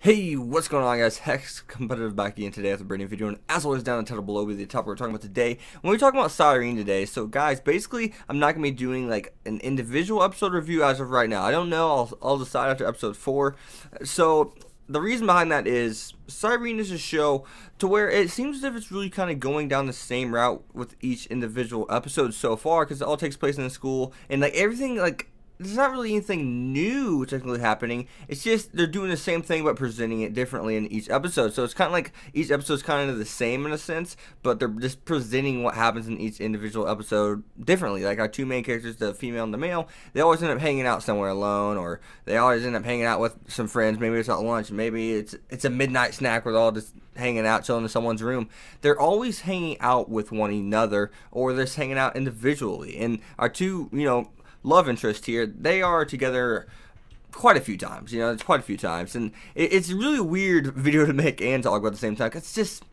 Hey, what's going on, guys? Hex Competitive back again today with a brand new video, and as always, down in the title below with the topic we're talking about today. When we're talking about Cyrene today, so guys, basically, I'm not gonna be doing like an individual episode review as of right now. I don't know. I'll decide after episode 4. So the reason behind that is Cyrene is a show to where it seems as if it's really kind of going down the same route with each individual episode so far, because it all takes place in the school and like everything like. There's not really anything new technically happening. It's just they're doing the same thing but presenting it differently in each episode. So it's kind of like each episode's kind of the same in a sense, but they're just presenting what happens in each individual episode differently. Like our two main characters, the female and the male, they always end up hanging out somewhere alone, or they always end up hanging out with some friends. Maybe it's at lunch, maybe it's a midnight snack where they're all just hanging out, chilling in someone's room. They're always hanging out with one another, or they're just hanging out individually. And our two, love interest here, they are together quite a few times. It's quite a few times, and it's a really weird video to make and talk about at the same time. 'Cause it's just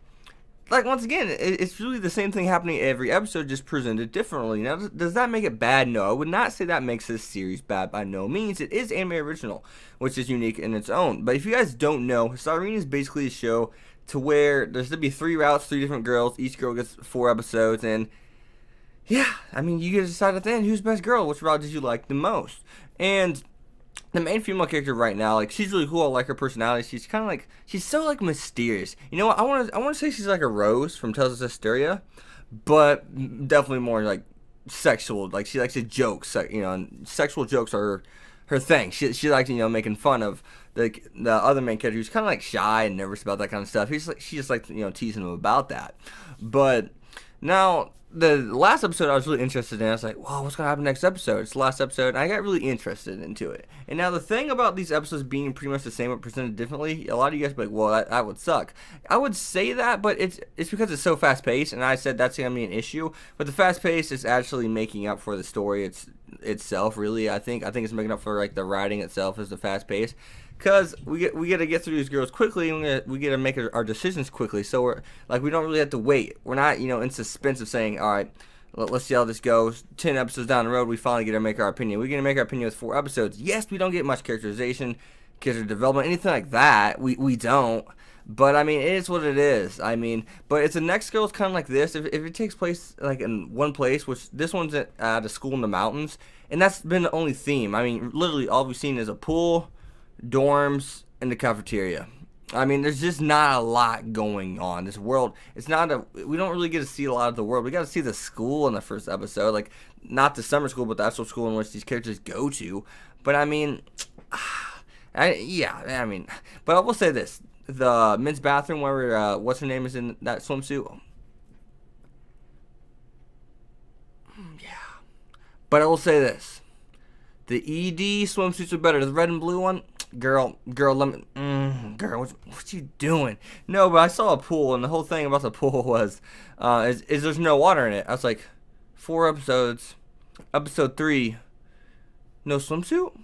like, once again, it's really the same thing happening every episode, just presented differently. Now, does that make it bad? No, I would not say that makes this series bad by no means. It is anime original, which is unique in its own. But if you guys don't know, Cyrene is basically a show to where there's going to be 3 routes, 3 different girls. Each girl gets 4 episodes, and yeah, I mean, you get to decide at the end who's best girl, which route did you like the most. And the main female character right now, like, she's really cool. I like her personality. She's kind of like, she's so like mysterious. You know what? I want to say she's like a Rose from Tales of Hysteria, but definitely more like sexual. Like, she likes to joke, and sexual jokes are her thing. She likes, making fun of the other main character who's kind of like shy and nervous about that kind of stuff. She just likes, teasing him about that. But now, the last episode I was really interested in. I was like, wow, what's going to happen next episode? It's the last episode, and I got really interested into it. And now the thing about these episodes being pretty much the same but presented differently, a lot of you guys be like, well, that would suck. I would say that, but it's because it's so fast-paced, and I said that's going to be an issue. But the fast-paced is actually making up for the story itself, really. I think it's making up for like the writing itself is the fast-paced. Because we get to get through these girls quickly, and we get to make our decisions quickly. So we don't really have to wait. We're not in suspense of saying, all right, let's see how this goes. 10 episodes down the road, we finally get to make our opinion. We're gonna make our opinion with 4 episodes. Yes, we don't get much characterization, character development, anything like that. We don't. But I mean, it is what it is. I mean, but it's the next girl's kind of like this. If it takes place like in one place, which this one's at a school in the mountains, and that's been the only theme. I mean, literally all we've seen is a pool, dorms, and the cafeteria. I mean, there's just not a lot going on. This world, we don't really get to see a lot of the world. We got to see the school in the first episode, like not the summer school, but the actual school in which these characters go to. But I mean, but I will say this: the men's bathroom where what's her name is in that swimsuit. Yeah, but I will say this: the ED swimsuits are better. The red and blue one. Girl, let me, girl, what you doing? No, but I saw a pool, and the whole thing about the pool was, is there's no water in it. I was like, 4 episodes, episode 3, no swimsuit?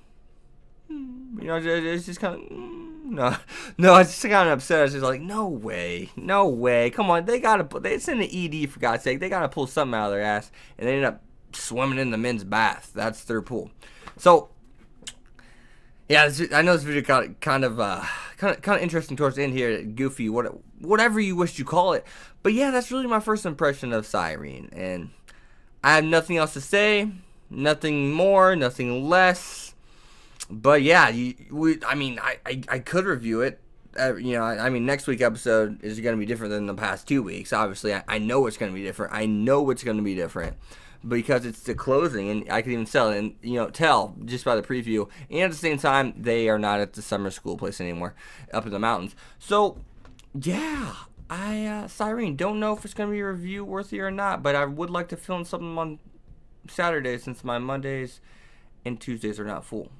It's just kind of, no, I was just kind of upset. I was just like, no way, come on, it's in the ED for God's sake, they gotta pull something out of their ass, and they ended up swimming in the men's bath. That's their pool. So, yeah, I know this video got kind of interesting towards the end here, goofy, whatever you wish you call it. But yeah, that's really my first impression of Cyrene, and I have nothing else to say, nothing more, nothing less. But yeah, I could review it. Next week's episode is going to be different than the past 2 weeks. Obviously, I know it's going to be different. I know it's going to be different. Because it's the closing, and I can even tell just by the preview. And at the same time, they are not at the summer school place anymore, up in the mountains. So, yeah, Cyrene, don't know if it's going to be a review worthy or not, but I would like to film something on Saturday since my Mondays and Tuesdays are not full.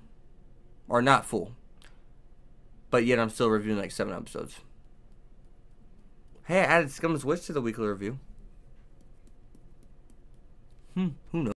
Or not full. But yet I'm still reviewing like 7 episodes. Hey, I added Scum's Wish to the weekly review. Who knows?